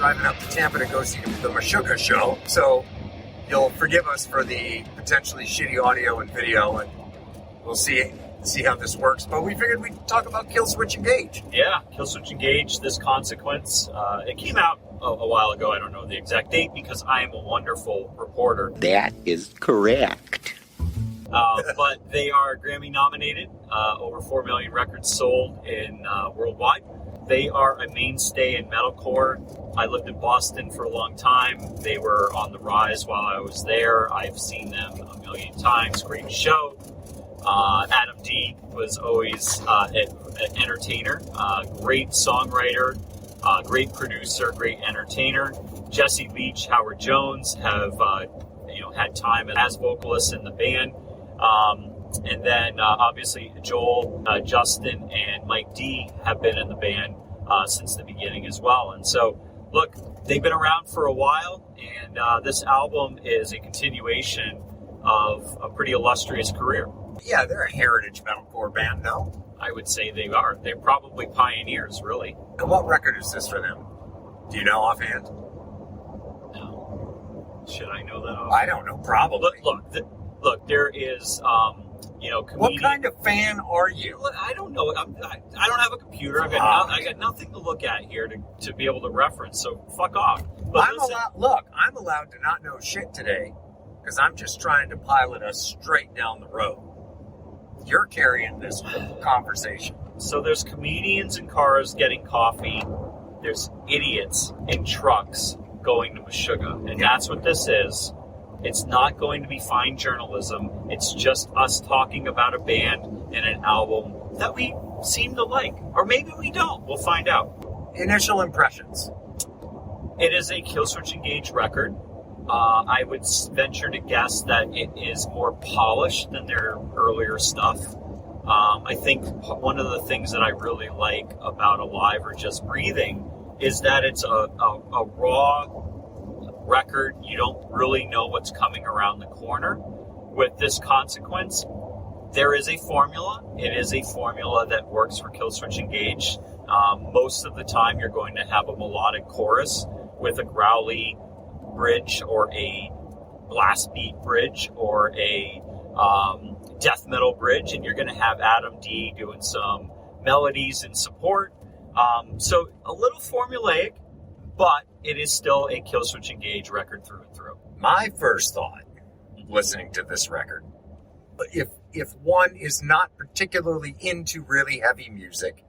driving up to Tampa to go see the Meshuggah show. So you'll forgive us for the potentially shitty audio and video, and we'll see how this works. But we figured we'd talk about Killswitch Engage. Yeah, Killswitch Engage, This Consequence. It came out a while ago. I don't know the exact date because I am a wonderful reporter. That is correct. But they are Grammy nominated, over 4 million records sold in worldwide. They are a mainstay in metalcore. I lived in Boston for a long time. They were on the rise while I was there. I've seen them a million times. Great show. Adam D was always an entertainer, great songwriter, great producer, great entertainer. Jesse Leach, Howard Jones have had time as vocalists in the band. And then obviously Joel, Justin, and Mike D have been in the band since the beginning as well. And so, look, they've been around for a while, and this album is a continuation of a pretty illustrious career. Yeah, they're a heritage metalcore band, no? I would say they are. They're probably pioneers, really. And what record is this for them? Do you know offhand? No. Should I know that offhand? I don't know, probably. Look, there is, comedian. What kind of fan are you? Look, I don't know. I don't have a because I got nothing to look at here to be able to reference. So fuck off. But I'm allowed to not know shit today because I'm just trying to pilot us straight down the road. You're carrying this conversation. So there's comedians in cars getting coffee. There's idiots in trucks going to Meshuggah, and that's what this is. It's not going to be fine journalism. It's just us talking about a band and an album that we seem to like. Or maybe we don't. We'll find out. Initial impressions. It is a Killswitch Engage record. I would venture to guess that it is more polished than their earlier stuff. I think one of the things that I really like about Alive or Just Breathing is that it's a raw record. You don't really know what's coming around the corner. With This Consequence, there is a formula. It is a formula that works for Killswitch Engage. Most of the time, you're going to have a melodic chorus with a growly bridge or a blast beat bridge or a death metal bridge, and you're going to have Adam D doing some melodies in support. So a little formulaic, but it is still a Killswitch Engage record through and through. My first thought, listening to this record, if one is not particularly into really heavy music,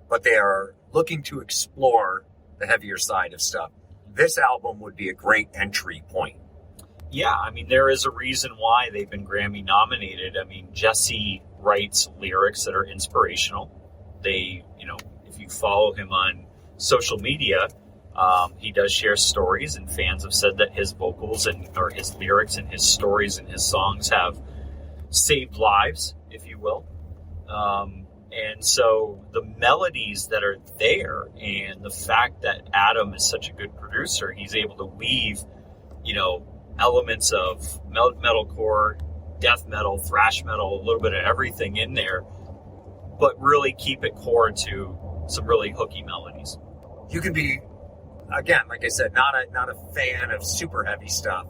but they are looking to explore the heavier side of stuff, this album would be a great entry point. Yeah, I mean, there is a reason why they've been Grammy nominated. I mean, Jesse writes lyrics that are inspirational. They, if you follow him on social media, he does share stories, and fans have said that his vocals or his lyrics and his stories and his songs have saved lives, if you will. And so the melodies that are there and the fact that Adam is such a good producer, he's able to weave, elements of metalcore, death metal, thrash metal, a little bit of everything in there, but really keep it core to some really hooky melodies. You can be, again, like I said, not a fan of super heavy stuff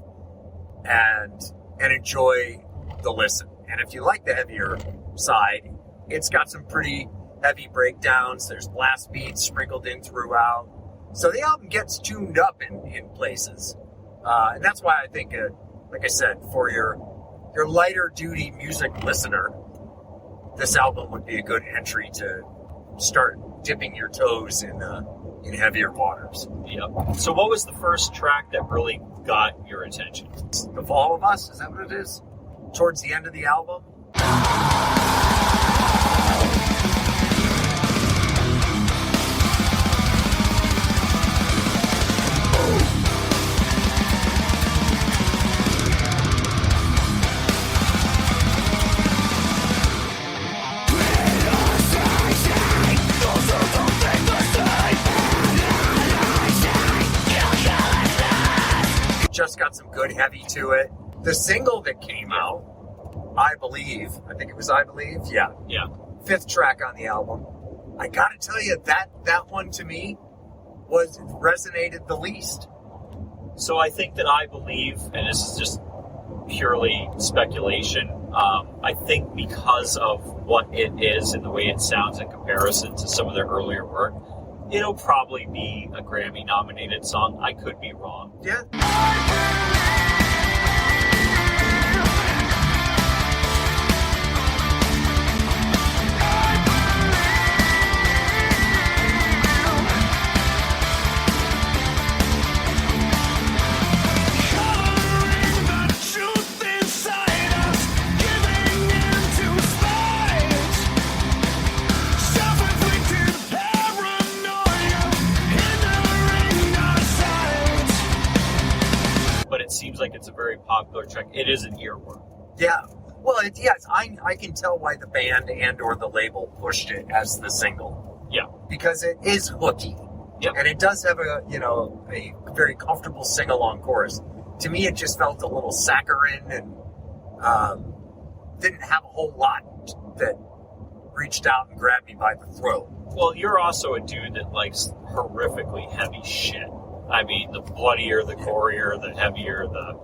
and enjoy the listen. And if you like the heavier side, it's got some pretty heavy breakdowns. There's blast beats sprinkled in throughout. So the album gets tuned up in places. And that's why I think, like I said, for your lighter duty music listener, this album would be a good entry to start dipping your toes in heavier waters. Yep. So what was the first track that really got your attention? Of All of Us, is that what it is? Towards the end of the album? Just got some good heavy to it. The single that came out, I Believe, yeah. Yeah. 5th track on the album. I gotta tell you, that one to me resonated the least? So I think that I believe, and this is just purely speculation, I think because of what it is and the way it sounds in comparison to some of their earlier work, it'll probably be a Grammy-nominated song. I could be wrong. Yeah. Seems like it's a very popular track. It is an earworm. Yeah. Well, yes, I can tell why the band and or the label pushed it as the single. Yeah. Because it is hooky. Yep. And it does have a very comfortable sing-along chorus. To me, it just felt a little saccharine and didn't have a whole lot that reached out and grabbed me by the throat. Well, you're also a dude that likes horrifically heavy shit. I mean, the bloodier, the gorier, the heavier, the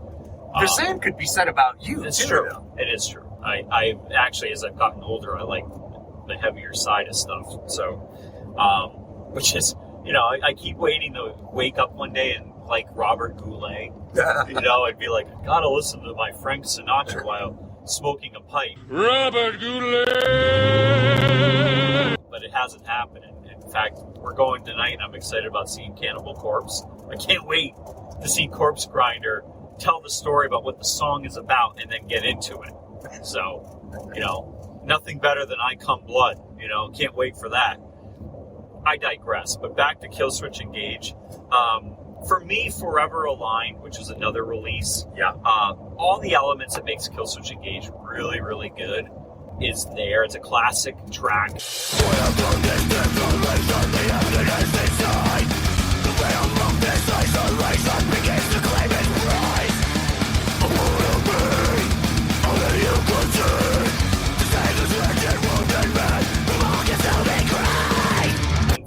same could be said about you, it's too. True. It is true. I actually, as I've gotten older, I like the heavier side of stuff. So, which is, I keep waiting to wake up one day and like Robert Goulet, I'd be like, I gotta listen to my Frank Sinatra while smoking a pipe. Robert Goulet! But it hasn't happened. In fact, we're going tonight, and I'm excited about seeing Cannibal Corpse. I can't wait to see Corpse Grinder tell the story about what the song is about and then get into it. So, nothing better than I Come Blood. Can't wait for that. I digress, but back to Killswitch Engage. For me, Forever Aligned, which is another release, all the elements that makes Killswitch Engage really, really good is there. It's a classic track.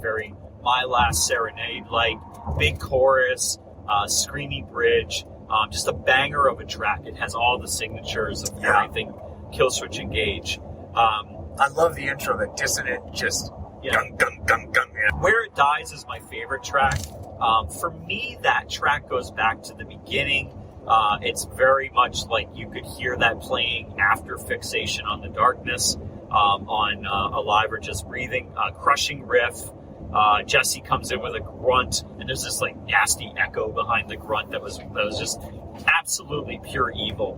Very My Last Serenade, like big chorus, screamy bridge, just a banger of a track. It has all the signatures of everything Killswitch Engage. I love the intro, the dissonant, just gung, gung, gung, gung. Yeah. Where It Dies is my favorite track. For me, that track goes back to the beginning. It's very much like you could hear that playing after Fixation on the Darkness, on Alive or Just Breathing. Crushing riff. Jesse comes in with a grunt, and there's this like nasty echo behind the grunt that was just absolutely pure evil.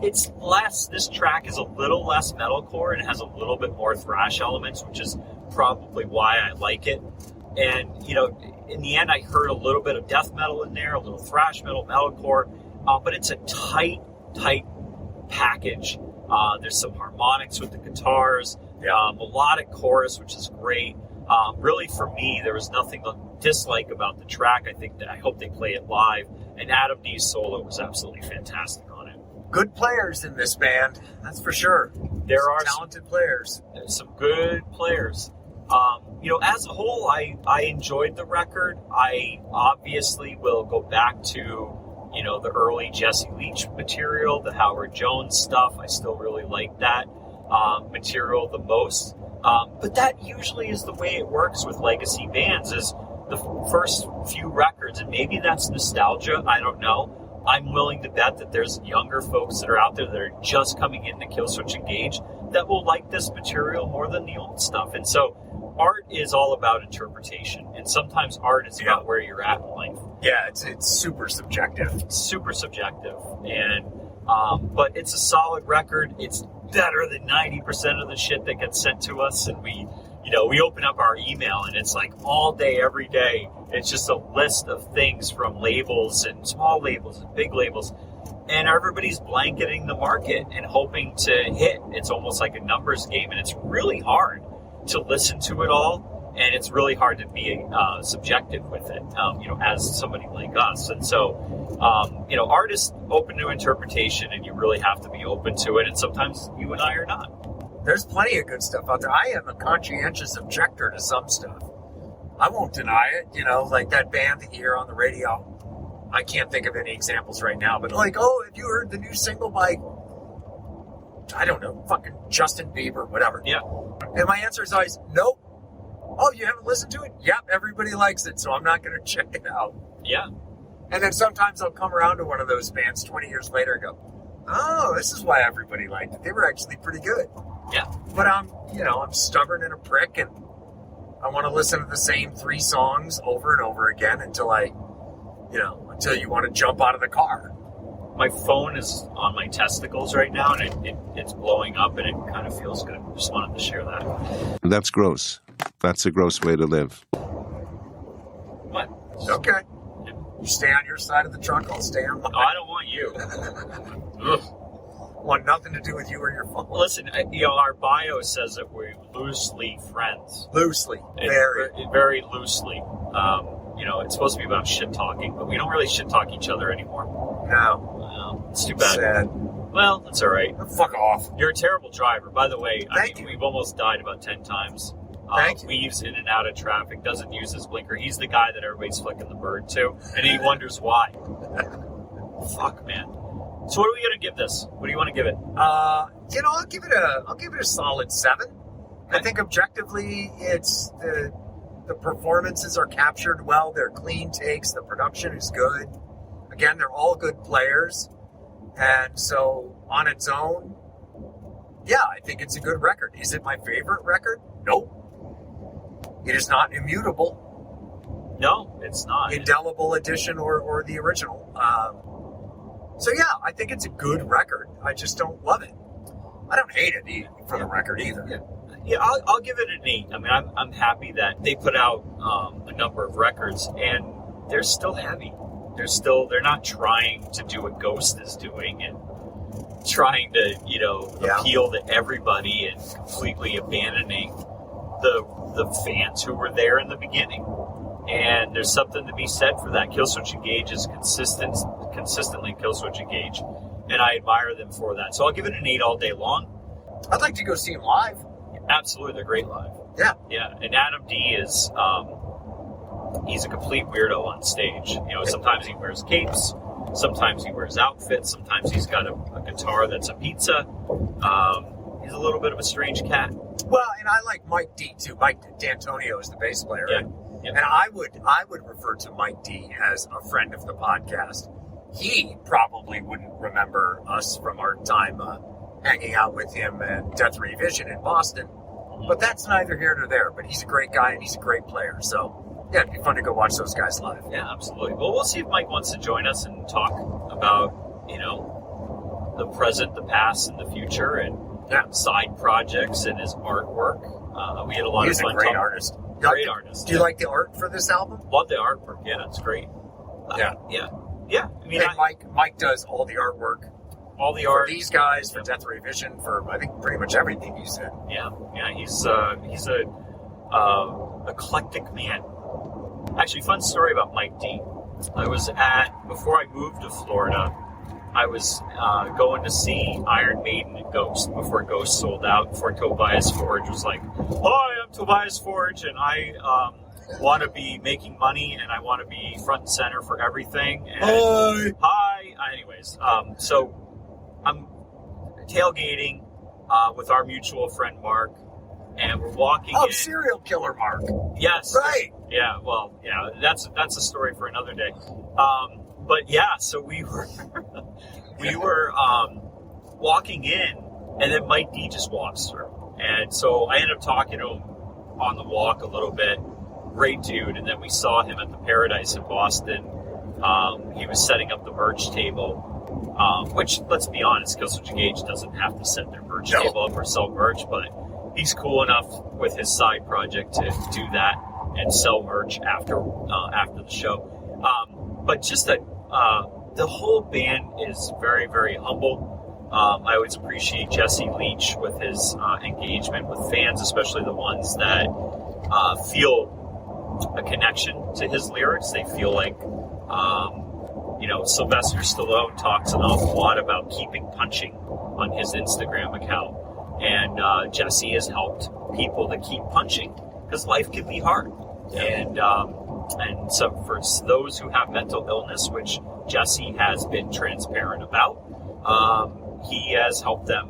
It's less. This track is a little less metalcore and has a little bit more thrash elements, which is probably why I like it. And in the end, I heard a little bit of death metal in there, a little thrash metal, metalcore, but it's a tight package. There's some harmonics with the guitars, melodic chorus, which is great. Really, for me, there was nothing to dislike about the track. I hope they play it live. And Adam D's solo was absolutely fantastic on it. Good players in this band, that's for sure. There are talented players. There's some good players. As a whole, I enjoyed the record. I obviously will go back to, the early Jesse Leach material, the Howard Jones stuff. I still really like that material the most. But that usually is the way it works with legacy bands, is the first few records, and maybe that's nostalgia, I don't know. I'm willing to bet that there's younger folks that are out there that are just coming into Killswitch Engage that will like this material more than the old stuff. And so art is all about interpretation, and sometimes art is about where you're at in life. Yeah, it's super subjective. Super subjective. And but it's a solid record. It's better than 90% of the shit that gets sent to us, and we open up our email and it's like all day, every day, it's just a list of things from labels and small labels and big labels, and everybody's blanketing the market and hoping to hit. It's almost like a numbers game, and it's really hard to listen to it all, and it's really hard to be subjective with it, as somebody like us. And so, artists open to interpretation, and you really have to be open to it, and sometimes you and I are not. There's plenty of good stuff out there. I am a conscientious objector to some stuff. I won't deny it. You know, like that band that you hear on the radio. I can't think of any examples right now, but like, oh, have you heard the new single by, I don't know, fucking Justin Bieber, whatever. Yeah. And my answer is always, nope. Oh, you haven't listened to it? Yep, everybody likes it, so I'm not going to check it out. Yeah. And then sometimes I'll come around to one of those bands 20 years later and go, oh, this is why everybody liked it. They were actually pretty good. Yeah. But I'm stubborn and a prick, and I want to listen to the same 3 songs over and over again until you want to jump out of the car. My phone is on my testicles right now, and it's blowing up, and it kind of feels good. Just wanted to share that. That's gross. That's a gross way to live. What? Okay. You stay on your side of the truck, I'll stay on mine. Oh, I don't want you. Ugh. Want nothing to do with you or your phone. Listen, our bio says that we're loosely friends. Loosely. Very loosely. It's supposed to be about shit talking, but we don't really shit talk each other anymore. No. It's too bad. Sad. Well, that's all right. Fuck off. You're a terrible driver. By the way, Thank you. We've almost died about 10 times. Thank you. Weaves in and out of traffic, doesn't use his blinker. He's the guy that everybody's flicking the bird to, and he wonders why. Fuck, man. So what are we gonna give this? What do you want to give it? I'll give it a solid 7. Okay. I think objectively, it's the performances are captured well. They're clean takes. The production is good. Again, they're all good players, and so on its own, yeah, I think it's a good record. Is it my favorite record? Nope. It is not immutable. No, it's not. Indelible edition or the original. So yeah, I think it's a good record. I just don't love it. I don't hate it for the record either. Yeah, I'll give it an 8. I mean, I'm happy that they put out a number of records, and they're still heavy. They're not trying to do what Ghost is doing and trying to, appeal to everybody and completely abandoning the fans who were there in the beginning. And there's something to be said for that. Killswitch Engage is consistently Killswitch Engage, and I admire them for that. So I'll give it an 8 all day long. I'd like to go see them live. Absolutely, they're great live. Yeah. Yeah, and Adam D is, he's a complete weirdo on stage. Sometimes he wears capes, sometimes he wears outfits, sometimes he's got a guitar that's a pizza. He's a little bit of a strange cat. Well, and I like Mike D too. Mike D'Antonio is the bass player. Yeah. Right? Yeah. And I would refer to Mike D as a friend of the podcast. He probably wouldn't remember us from our time hanging out with him at Death Revision in Boston. But that's neither here nor there. But he's a great guy and he's a great player. So, yeah, it'd be fun to go watch those guys live. Yeah, absolutely. Well, we'll see if Mike wants to join us and talk about, the present, the past, and the future, and side projects and his artwork. We had a lot of fun. He's a great artist. Great artist. Do you like the art for this album? Love the artwork. Yeah, it's great. Yeah. I mean, Mike does all the artwork. All the for art. These guys, for Death Revision, for I think pretty much everything he said. Yeah. He's a eclectic man. Actually, fun story about Mike D. Before I moved to Florida, I was going to see Iron Maiden and Ghost before Ghost sold out, before Tobias Forge was like, hi, I'm Tobias Forge, and I want to be making money, and I want to be front and center for everything. And, hi. Anyways, so I'm tailgating with our mutual friend Mark, and we're walking in. Serial killer Mark. Yes. Right. Yeah, well, that's a story for another day. But yeah, so we were walking in, and then Mike D just walks through. And so I ended up talking to him on the walk a little bit. Great dude. And then we saw him at the Paradise in Boston. He was setting up the merch table, which, let's be honest, Killswitch Engage doesn't have to set their merch table up or sell merch, but he's cool enough with his side project to do that and sell merch after the show. But just that the whole band is very, very humble. I always appreciate Jesse Leach with his engagement with fans, especially the ones that feel a connection to his lyrics. They feel like, Sylvester Stallone talks an awful lot about keeping punching on his Instagram account. And Jesse has helped people to keep punching because life can be hard. And so for those who have mental illness, which Jesse has been transparent about, he has helped them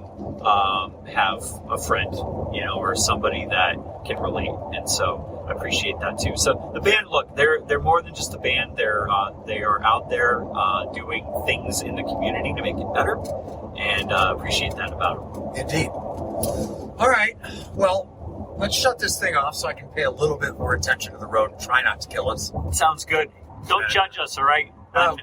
have a friend, or somebody that can relate. And so I appreciate that too. So the band, look, they're more than just a band. They are out there doing things in the community to make it better, and appreciate that about them. Indeed. All right. Well, let's shut this thing off so I can pay a little bit more attention to the road and try not to kill us. Sounds good. Don't judge us, all right?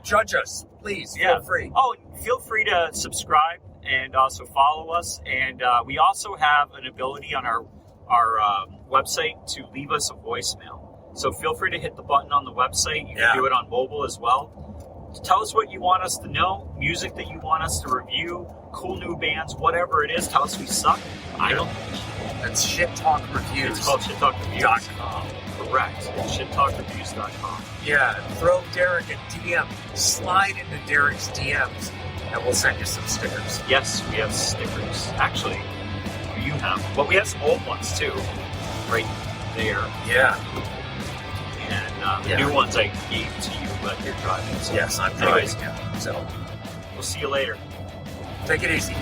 Judge us, please. Yeah. Feel free. Oh, feel free to subscribe and also follow us. And we also have an ability on our website to leave us a voicemail. So feel free to hit the button on the website. You can do it on mobile as well. Tell us what you want us to know, music that you want us to review, cool new bands, whatever it is. Tell us we suck. I don't. That's Shit Talk Reviews. It's called shittalkreviews.com. Correct. shittalkreviews.com. Yeah, throw Derek a DM. Slide into Derek's DMs, and we'll send you some stickers. Yes, we have stickers. Actually, you have. Well, we have some old ones too, right there. Yeah. And the new ones I gave to you, but you're driving. So. Yes, I'm Anyways, driving. Yeah. So we'll see you later. take it easy.